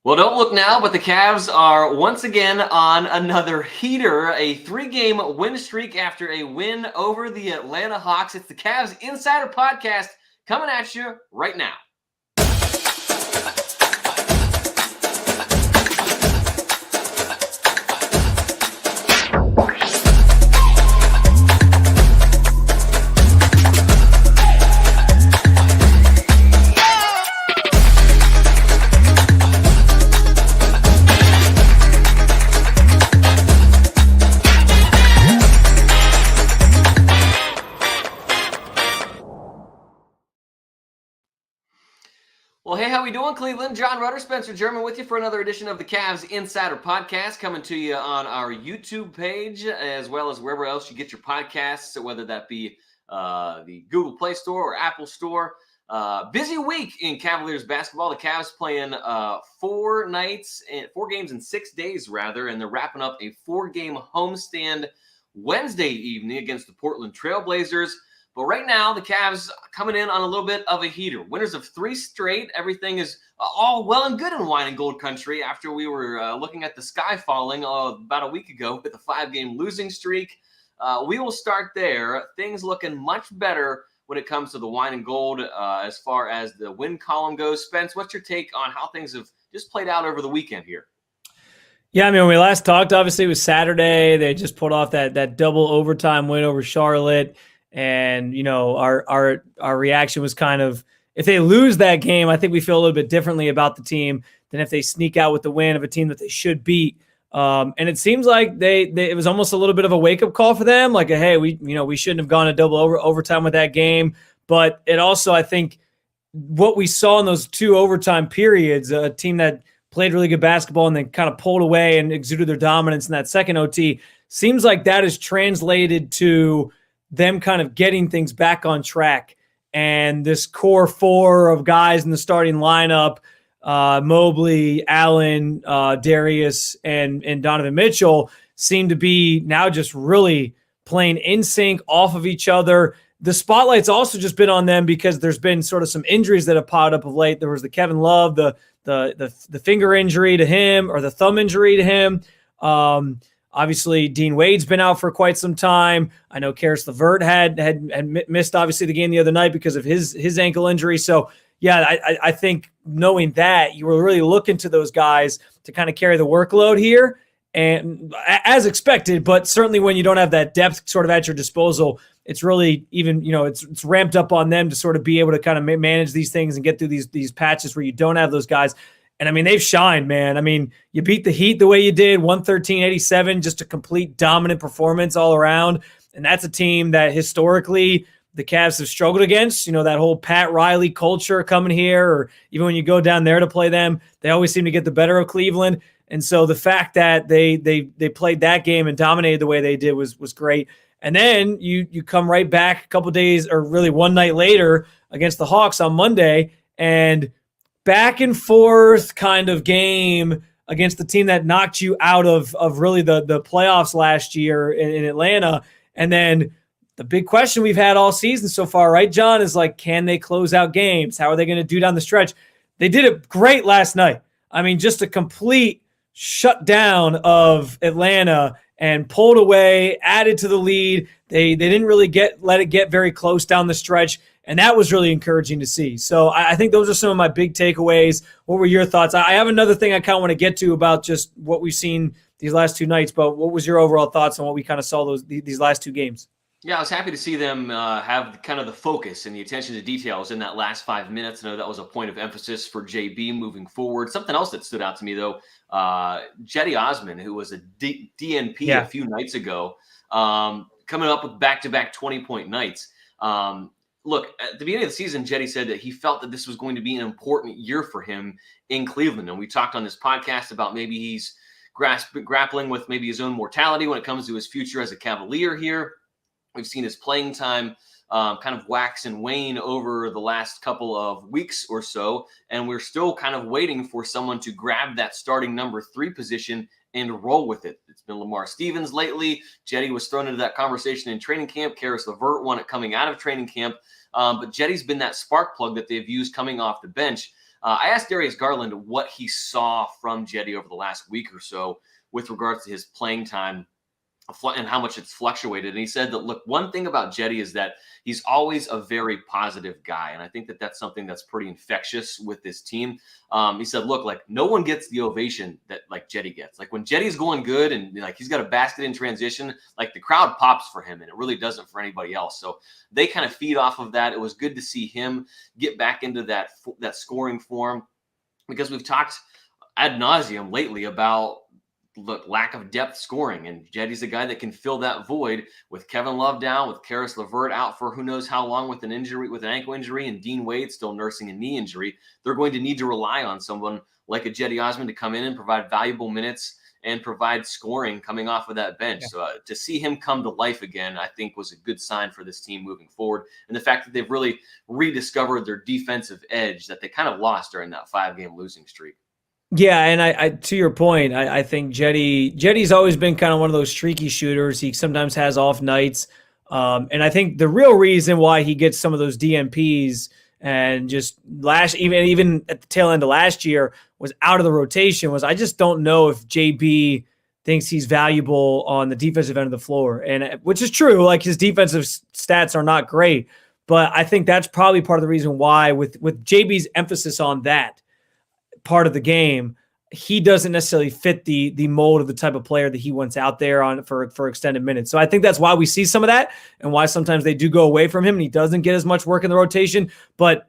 Well, don't look now, but the Cavs are once again on another heater, a 3-game win streak after a win over the Atlanta Hawks. It's the Cavs Insider Podcast coming at you right now. Well, hey, how we doing, Cleveland? John Rudder, Spencer German with you for another edition of the Cavs Insider Podcast, coming to you on our YouTube page, as well as wherever else you get your podcasts, whether that be the Google Play Store or Apple Store. Busy week in Cavaliers basketball. The Cavs playing 4 games in 6 days, rather, and they're wrapping up a 4-game homestand Wednesday evening against the Portland Trail Blazers. But right now, the Cavs coming in on a little bit of a heater. Winners of 3 straight. Everything is all well and good in wine and gold country after we were looking at the sky falling about a week ago with a 5-game losing streak. We will start there. Things looking much better when it comes to the wine and gold as far as the win column goes. Spence, what's your take on how things have just played out over the weekend here? Yeah, I mean, when we last talked, obviously it was Saturday. They just pulled off that double overtime win over Charlotte. And, you know, our reaction was kind of, if they lose that game, I think we feel a little bit differently about the team than if they sneak out with the win of a team that they should beat. And it seems like it was almost a little bit of a wake-up call for them. Like, hey, we shouldn't have gone to double overtime with that game. But it also, I think, what we saw in those 2 overtime periods, a team that played really good basketball and then kind of pulled away and exuded their dominance in that second OT, seems like that is translated to them kind of getting things back on track. And this core 4 of guys in the starting lineup, Mobley, Allen, Darius, and Donovan Mitchell, seem to be now just really playing in sync off of each other. The spotlight's also just been on them because there's been sort of some injuries that have piled up of late. There was the Kevin Love, the finger injury to him, or the thumb injury to him. Obviously, Dean Wade's been out for quite some time. I know Karis LeVert had missed, obviously, the game the other night because of his ankle injury. So, yeah, I think knowing that, you were really looking to those guys to kind of carry the workload here, and as expected. But certainly when you don't have that depth sort of at your disposal, it's really even, it's ramped up on them to sort of be able to kind of manage these things and get through these patches where you don't have those guys. And, I mean, they've shined, man. I mean, you beat the Heat the way you did, 113-87, just a complete dominant performance all around. And that's a team that historically the Cavs have struggled against. You know, that whole Pat Riley culture coming here, or even when you go down there to play them, they always seem to get the better of Cleveland. And so the fact that they played that game and dominated the way they did was great. And then you come right back a couple days, or really one night later, against the Hawks on Monday, and back and forth kind of game against the team that knocked you out of really the playoffs last year in Atlanta. And then the big question we've had all season so far, right, John, is like, can they close out games? How are they going to do down the stretch? They did it great last night. I mean, just a complete shutdown of Atlanta and pulled away, added to the lead. They didn't really let it get very close down the stretch. And that was really encouraging to see. So I think those are some of my big takeaways. What were your thoughts? I have another thing I kind of want to get to about just what we've seen these last 2 nights, but what was your overall thoughts on what we kind of saw these last 2 games? Yeah, I was happy to see them have kind of the focus and the attention to details in that last 5 minutes. I know that was a point of emphasis for JB moving forward. Something else that stood out to me, though, Cedi Osman, who was a DNP a few nights ago, coming up with back-to-back 20-point nights. Look, at the beginning of the season, Cedi said that he felt that this was going to be an important year for him in Cleveland. And we talked on this podcast about maybe he's grappling with maybe his own mortality when it comes to his future as a Cavalier here. We've seen his playing time kind of wax and wane over the last couple of weeks or so, and we're still kind of waiting for someone to grab that starting number 3 position and roll with it. It's been Lamar Stevens lately. Cedi was thrown into that conversation in training camp. Karis LeVert won it coming out of training camp. But Cedi's been that spark plug that they've used coming off the bench. I asked Darius Garland what he saw from Jetty over the last week or so with regards to his playing time and how much it's fluctuated. And he said that, look, one thing about Jetty is that he's always a very positive guy. And I think that that's something that's pretty infectious with this team. He said, look, like no one gets the ovation that like Jetty gets. Like when Jetty's going good and like he's got a basket in transition, like the crowd pops for him and it really doesn't for anybody else. So they kind of feed off of that. It was good to see him get back into that scoring form, because we've talked ad nauseum lately about lack of depth scoring, and Jetty's a guy that can fill that void with Kevin Love down, with Karis LeVert out for who knows how long with an injury, with an ankle injury, and Dean Wade still nursing a knee injury. They're going to need to rely on someone like a Jetty Osman to come in and provide valuable minutes and provide scoring coming off of that bench. So to see him come to life again, I think was a good sign for this team moving forward. And the fact that they've really rediscovered their defensive edge that they kind of lost during that 5-game losing streak. Yeah, and I to your point, I think Jetty's always been kind of one of those streaky shooters. He sometimes has off nights. And I think the real reason why he gets some of those DMPs and just even at the tail end of last year was out of the rotation was I just don't know if JB thinks he's valuable on the defensive end of the floor, and which is true. Like his defensive stats are not great, but I think that's probably part of the reason why with JB's emphasis on that part of the game, he doesn't necessarily fit the mold of the type of player that he wants out there on for extended minutes. So I think that's why we see some of that and why sometimes they do go away from him and he doesn't get as much work in the rotation. But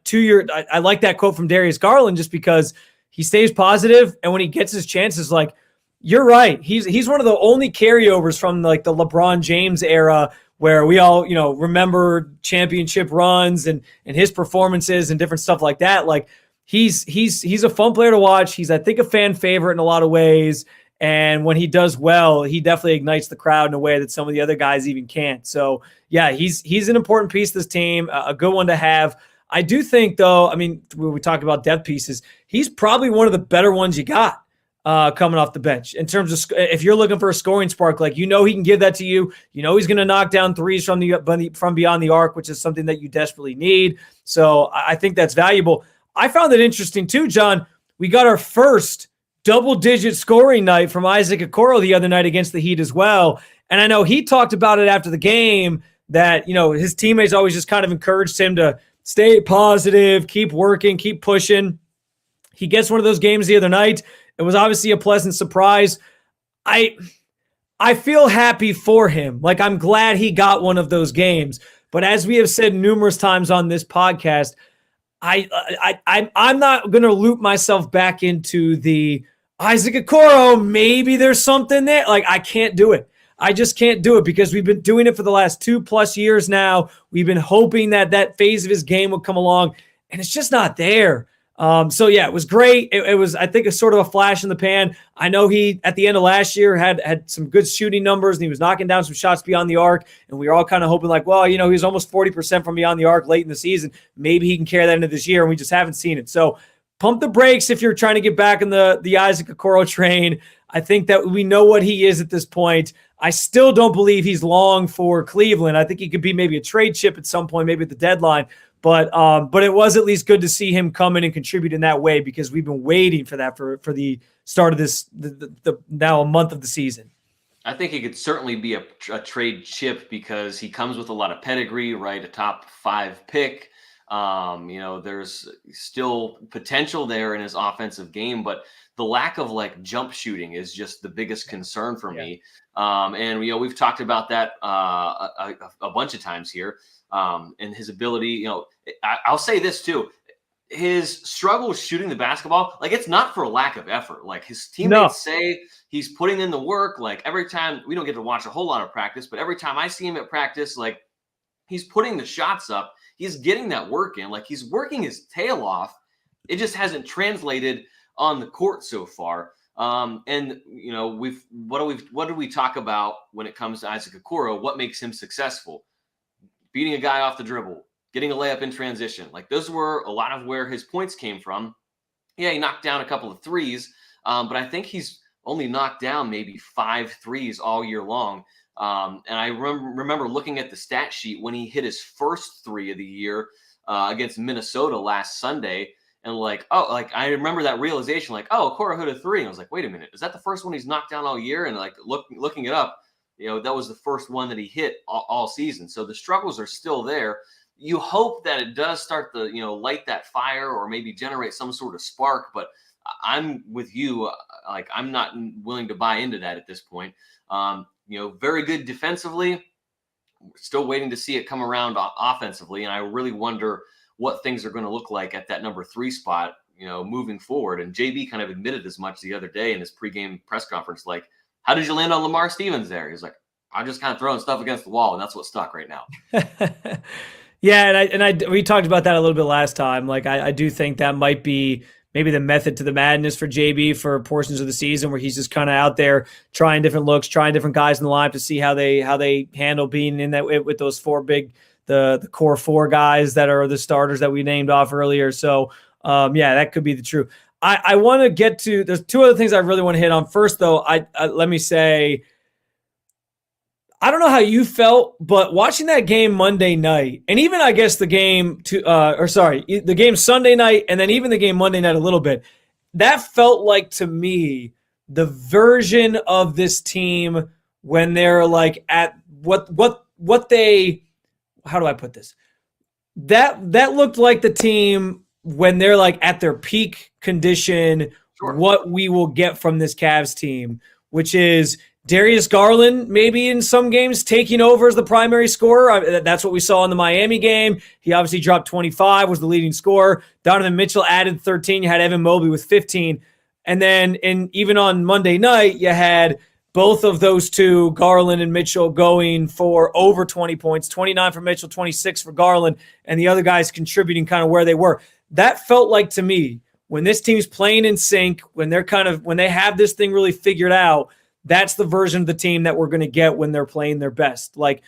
I like that quote from Darius Garland just because he stays positive, and when he gets his chances, like you're right, he's one of the only carryovers from like the LeBron James era where we all, remember championship runs and his performances and different stuff like that. Like He's a fun player to watch. He's, I think, a fan favorite in a lot of ways. And when he does well, he definitely ignites the crowd in a way that some of the other guys even can't. So, yeah, he's an important piece of this team, a good one to have. I do think, though, I mean, when we talk about depth pieces, he's probably one of the better ones you got coming off the bench. In terms of if you're looking for a scoring spark, like he can give that to you. He's going to knock down threes from beyond the arc, which is something that you desperately need. So I think that's valuable. I found it interesting too, John. We got our first double-digit scoring night from Isaac Okoro the other night against the Heat as well. And I know he talked about it after the game that, his teammates always just kind of encouraged him to stay positive, keep working, keep pushing. He gets one of those games the other night. It was obviously a pleasant surprise. I feel happy for him. Like, I'm glad he got one of those games. But as we have said numerous times on this podcast, I'm not going to loop myself back into the Isaac Okoro. Maybe there's something there. Like, I can't do it. I just can't do it because we've been doing it for the last 2+ years now. We've been hoping that phase of his game would come along, and it's just not there. So yeah, it was great. It was, I think, a sort of a flash in the pan. I know he, at the end of last year, had some good shooting numbers, and he was knocking down some shots beyond the arc. And we were all kind of hoping like, well, he was almost 40% from beyond the arc late in the season. Maybe he can carry that into this year, and we just haven't seen it. So pump the brakes if you're trying to get back in the Isaac Okoro train. I think that we know what he is at this point. I still don't believe he's long for Cleveland. I think he could be maybe a trade chip at some point, maybe at the deadline. But it was at least good to see him come in and contribute in that way because we've been waiting for that for the start of this the now a month of the season. I think he could certainly be a trade chip because he comes with a lot of pedigree, right? A top 5 pick. There's still potential there in his offensive game, but the lack of jump shooting is just the biggest concern for me. And we've talked about that a bunch of times here. And his ability, I'll say this too. His struggle shooting the basketball, it's not for a lack of effort. His teammates say he's putting in the work. Every time, we don't get to watch a whole lot of practice, but every time I see him at practice, he's putting the shots up. He's getting that work in. He's working his tail off. It just hasn't translated on the court so far. What do we talk about when it comes to Isaac Okoro? What makes him successful? Beating a guy off the dribble, getting a layup in transition. Those were a lot of where his points came from. Yeah, he knocked down a couple of threes, but I think he's only knocked down maybe 5 threes all year long. And I remember looking at the stat sheet when he hit his first 3 of the year against Minnesota last Sunday. And like, oh, like I remember that realization, like, oh, Okoro hit a three. And I was like, wait a minute, is that the first one he's knocked down all year? And like looking it up, that was the first one that he hit all season. So the struggles are still there. You hope that it does start to, light that fire or maybe generate some sort of spark. But I'm with you. Like, I'm not willing to buy into that at this point. Very good defensively. We're still waiting to see it come around offensively. And I really wonder what things are going to look like at that number 3 spot, moving forward. And JB kind of admitted as much the other day in his pregame press conference, like, how did you land on Lamar Stevens there? He's like, I'm just kind of throwing stuff against the wall, and that's what stuck right now. Yeah, we talked about that a little bit last time. Like, I do think that might be maybe the method to the madness for JB for portions of the season, where he's just kind of out there trying different looks, trying different guys in the lineup to see how they handle being in that with those 4 big, the core 4 guys that are the starters that we named off earlier. So yeah, that could be the truth. I want to get to, there's 2 other things I really want to hit on. First though, let me say, I don't know how you felt, but watching that game Monday night, and even I guess the game the game Sunday night, and then even the game Monday night a little bit, that felt like to me the version of this team when they're like at what they, how do I put this? That looked like the team when they're like at their peak condition, sure. What we will get from this Cavs team, which is Darius Garland maybe in some games taking over as the primary scorer. That's what we saw in the Miami game. He obviously dropped 25, was the leading scorer. Donovan Mitchell added 13. You had Evan Mobley with 15. And then even on Monday night, you had both of those 2, Garland and Mitchell, going for over 20 points, 29 for Mitchell, 26 for Garland, and the other guys contributing kind of where they were. That felt like to me, when this team's playing in sync, when they have this thing really figured out, that's the version of the team that we're going to get when they're playing their best. Like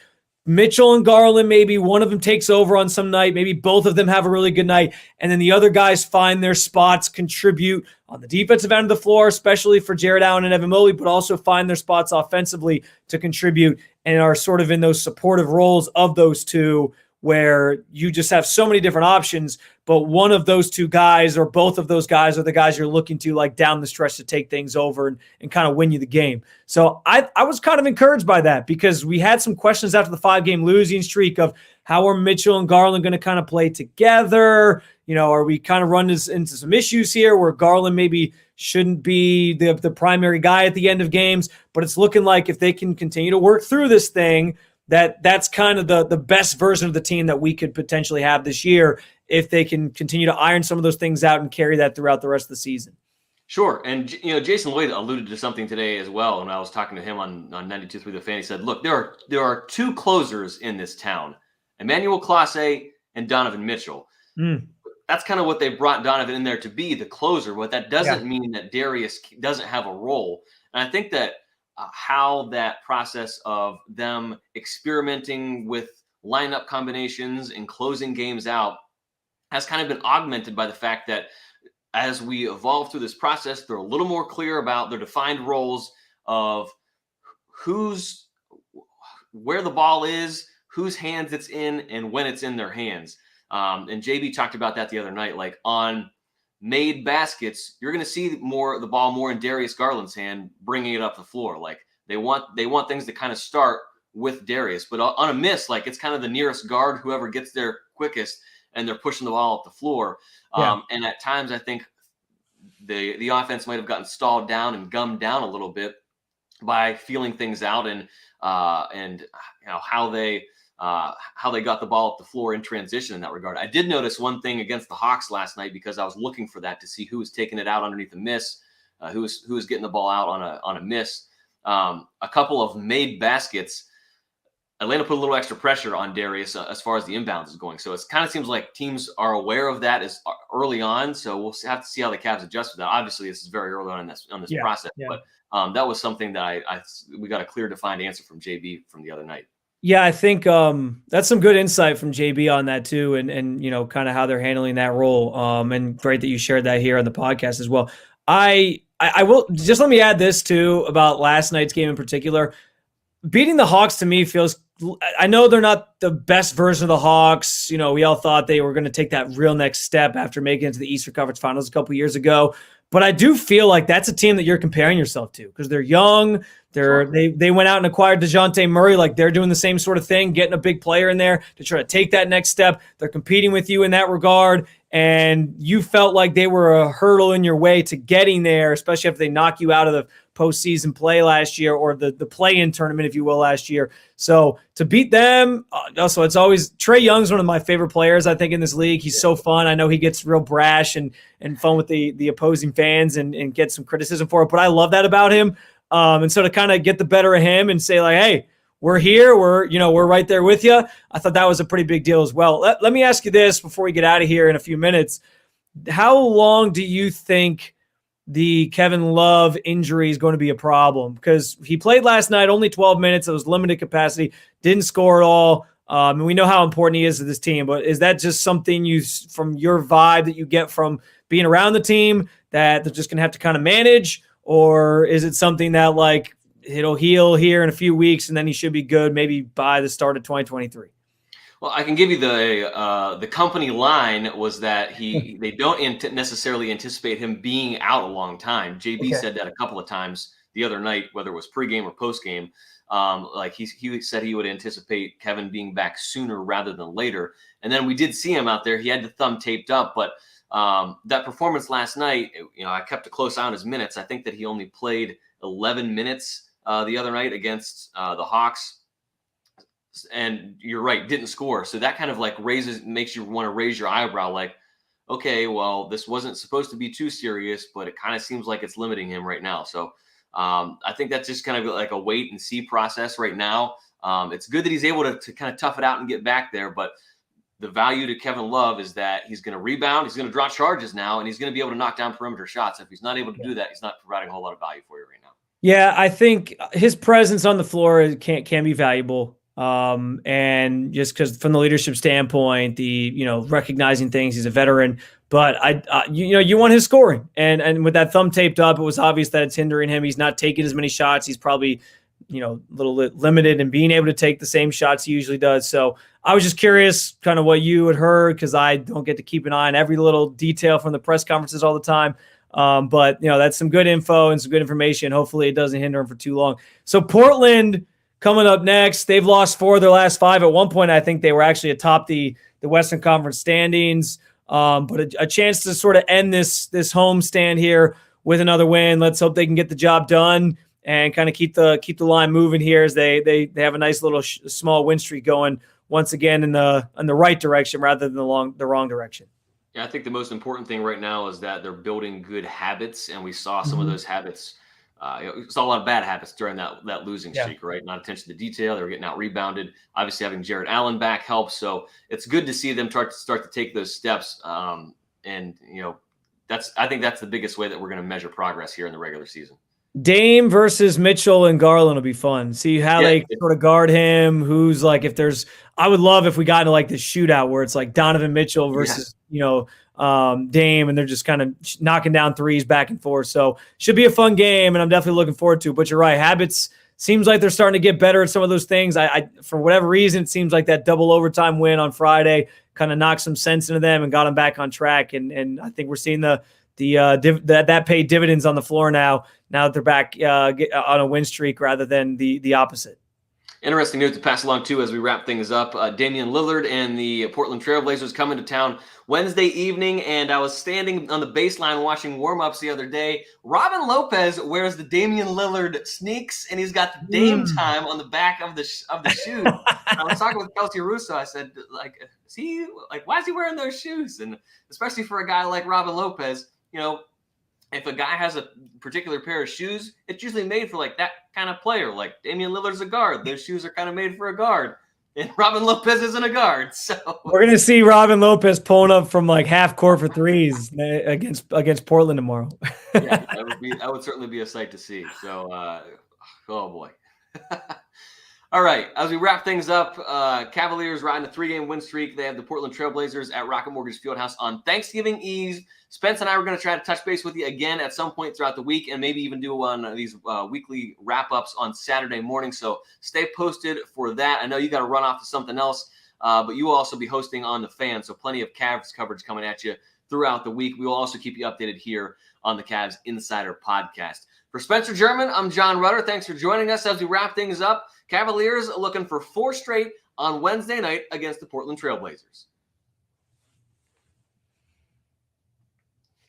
Mitchell and Garland, maybe one of them takes over on some night, maybe both of them have a really good night, and then the other guys find their spots, contribute on the defensive end of the floor, especially for Jared Allen and Evan Mobley, but also find their spots offensively to contribute and are sort of in those supportive roles of those 2, where you just have so many different options, but one of those 2 guys or both of those guys are the guys you're looking to like down the stretch to take things over and kind of win you the game. So I was kind of encouraged by that, because we had some questions after the 5-game losing streak of how are Mitchell and Garland going to kind of play together? Are we kind of running into some issues here where Garland maybe shouldn't be the primary guy at the end of games, but it's looking like if they can continue to work through this thing, that's kind of the best version of the team that we could potentially have this year if they can continue to iron some of those things out and carry that throughout the rest of the season. Sure. And, Jason Lloyd alluded to something today as well. When I was talking to him on 92.3 The Fan, he said, look, there are 2 closers in this town, Emmanuel Clase and Donovan Mitchell. That's kind of what they brought Donovan in there to be, the closer. But that doesn't mean that Darius doesn't have a role. And I think that how that process of them experimenting with lineup combinations and closing games out has kind of been augmented by the fact that as we evolve through this process, they're a little more clear about their defined roles of where the ball is, whose hands it's in, and when it's in their hands. And JB talked about that the other night, like on made baskets, you're going to see the ball more in Darius Garland's hand, bringing it up the floor. Like they want things to kind of start with Darius, but on a miss, like it's kind of the nearest guard, whoever gets there quickest, and they're pushing the ball up the floor. And at times, I think the offense might have gotten stalled down and gummed down a little bit by feeling things out and how they got the ball up the floor in transition in that regard. I did notice one thing against the Hawks last night, because I was looking for that to see who was taking it out underneath the miss, who was getting the ball out on a miss. A couple of made baskets. Atlanta put a little extra pressure on Darius as far as the inbounds is going. So it kind of seems like teams are aware of that as early on. So we'll have to see how the Cavs adjust to that. Obviously, this is very early on in this process, but that was something that we got a clear, defined answer from JB from the other night. Yeah, I think that's some good insight from JB on that too, and kind of how they're handling that role. And great that you shared that here on the podcast as well. I will just let me add this too about last night's game in particular. beating the Hawks to me feels, I know they're not the best version of the Hawks. You know, we all thought they were going to take that real next step after making it to the Eastern Conference Finals a couple years ago. But I do feel like that's a team that you're comparing yourself to because they're young. They went out and acquired DeJounte Murray. Like they're doing the same sort of thing, getting a big player in there to try to take that next step. They're competing with you in that regard. And you felt like they were a hurdle in your way to getting there, especially if they knock you out of the postseason play last year or the play-in tournament, if you will, last year. So to beat them, also it's always Trae Young's one of my favorite players, I think, in this league. He's so fun. I know he gets real brash and fun with the opposing fans and gets some criticism for it, but I love that about him. And so to kind of get the better of him and say like, hey, we're here. We're right there with you. I thought that was a pretty big deal as well. Let me ask you this before we get out of here in a few minutes. How long do you think the Kevin Love injury is going to be a problem? Because he played last night, only 12 minutes. It was limited capacity, didn't score at all. And we know how important he is to this team. But is that just something from your vibe that you get from being around the team that they're just going to have to kind of manage? Or is it something that like it'll heal here in a few weeks and then he should be good maybe by the start of 2023? Well, I can give you the company line was that they don't necessarily anticipate him being out a long time. JB said that a couple of times the other night, whether it was pregame or postgame. Like he said he would anticipate Kevin being back sooner rather than later. And then we did see him out there. He had the thumb taped up, but that performance last night, I kept a close eye on his minutes. I think that he only played 11 minutes the other night against the Hawks. And you're right, didn't score. So that kind of like makes you want to raise your eyebrow like, okay, well, this wasn't supposed to be too serious, but it kind of seems like it's limiting him right now. So I think that's just kind of like a wait and see process right now. It's good that he's able to kind of tough it out and get back there, but the value to Kevin Love is that he's going to rebound, he's going to draw charges now, and he's going to be able to knock down perimeter shots. If he's not able to do that, he's not providing a whole lot of value for you right now. Yeah, I think his presence on the floor can be valuable. And just because from the leadership standpoint, recognizing things, he's a veteran, but you want his scoring and with that thumb taped up, it was obvious that it's hindering him. He's not taking as many shots. He's probably, a little limited in being able to take the same shots he usually does. So I was just curious kind of what you had heard, because I don't get to keep an eye on every little detail from the press conferences all the time. But that's some good info and some good information. Hopefully it doesn't hinder him for too long. So Portland coming up next, they've lost 4 of their last 5. At one point, I think they were actually atop the Western Conference standings. But a chance to sort of end this home stand here with another win. Let's hope they can get the job done and kind of keep the line moving here as they have a nice little small win streak going once again in the right direction rather than the wrong direction. Yeah, I think the most important thing right now is that they're building good habits, and we saw some of those habits. Saw a lot of bad habits during that losing streak, right? Not attention to detail. They were getting out rebounded. Obviously, having Jared Allen back helps. So it's good to see them start to take those steps. I think that's the biggest way that we're going to measure progress here in the regular season. Dame versus Mitchell and Garland will be fun. See how they sort of guard him. Who's like, I would love if we got into like this shootout where it's like Donovan Mitchell versus, Dame, and they're just kind of knocking down threes back and forth. So should be a fun game, and I'm definitely looking forward to it. But you're right. Habits seems like they're starting to get better at some of those things. I for whatever reason, it seems like that double overtime win on Friday kind of knocked some sense into them and got them back on track. And I think we're seeing that paid dividends on the floor now that they're back on a win streak rather than the opposite. Interesting note to pass along, too, as we wrap things up. Damian Lillard and the Portland Trail Blazers come into town Wednesday evening, and I was standing on the baseline watching warm-ups the other day. Robin Lopez wears the Damian Lillard sneaks, and he's got the Dame time on the back of the shoe. I was talking with Kelsey Russo. I said, why is he wearing those shoes? And especially for a guy like Robin Lopez, if a guy has a particular pair of shoes, it's usually made for like that kind of player. Like Damian Lillard's a guard. Those shoes are kind of made for a guard. And Robin Lopez isn't a guard. So we're going to see Robin Lopez pulling up from like half court for threes against Portland tomorrow. Yeah, that would certainly be a sight to see. So, oh boy. All All right, as we wrap things up, Cavaliers riding a 3-game win streak. They have the Portland Trailblazers at Rocket Mortgage Fieldhouse on Thanksgiving Eve. Spence and I were going to try to touch base with you again at some point throughout the week and maybe even do one of these weekly wrap-ups on Saturday morning. So stay posted for that. I know you got to run off to something else, but you will also be hosting on the Fan. So plenty of Cavs coverage coming at you throughout the week. We will also keep you updated here on the Cavs Insider Podcast. For Spencer German, I'm John Rudder. Thanks for joining us as we wrap things up. Cavaliers looking for 4 straight on Wednesday night against the Portland Trailblazers.